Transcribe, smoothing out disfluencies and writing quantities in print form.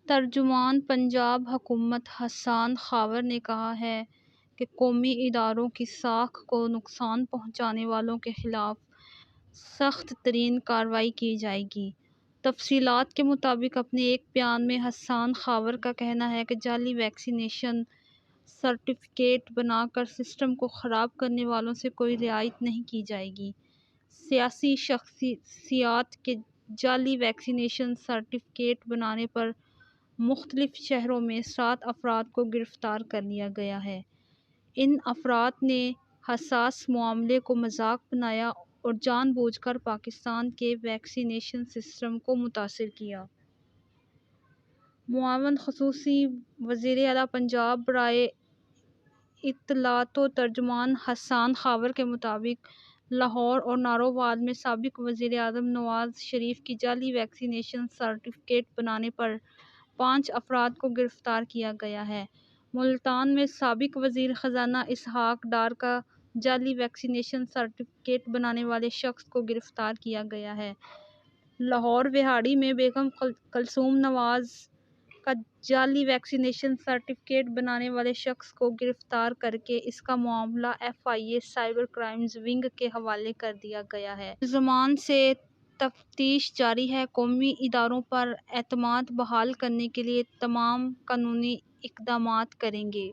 ترجمان پنجاب حکومت حسان خاور نے کہا ہے کہ قومی اداروں کی ساکھ کو نقصان پہنچانے والوں کے خلاف سخت ترین کارروائی کی جائے گی۔ تفصیلات کے مطابق اپنے ایک بیان میں حسان خاور کا کہنا ہے کہ جعلی ویکسینیشن سرٹیفکیٹ بنا کر سسٹم کو خراب کرنے والوں سے کوئی رعایت نہیں کی جائے گی۔ سیاسی شخصیات کے جعلی ویکسینیشن سرٹیفکیٹ بنانے پر مختلف شہروں میں 7 افراد کو گرفتار کر لیا گیا ہے۔ ان افراد نے حساس معاملے کو مذاق بنایا اور جان بوجھ کر پاکستان کے ویکسینیشن سسٹم کو متاثر کیا۔ معاون خصوصی وزیر اعلیٰ پنجاب برائے اطلاعات و ترجمان حسان خاور کے مطابق لاہور اور نارووال میں سابق وزیر اعظم نواز شریف کی جعلی ویکسینیشن سرٹیفکیٹ بنانے پر 5 افراد کو گرفتار کیا گیا ہے۔ ملتان میں سابق وزیر خزانہ اسحاق ڈار کا جعلی ویکسینیشن سرٹیفکیٹ بنانے والے شخص کو گرفتار کیا گیا ہے۔ لاہور وہاڑی میں بیگم کلثوم نواز کا جعلی ویکسینیشن سرٹیفکیٹ بنانے والے شخص کو گرفتار کرکے اس کا معاملہ FIA سائبر کرائمز ونگ کے حوالے کر دیا گیا ہے۔ ملزمان سے تفتیش جاری ہے۔ قومی اداروں پر اعتماد بحال کرنے کے لیے تمام قانونی اقدامات کریں گے۔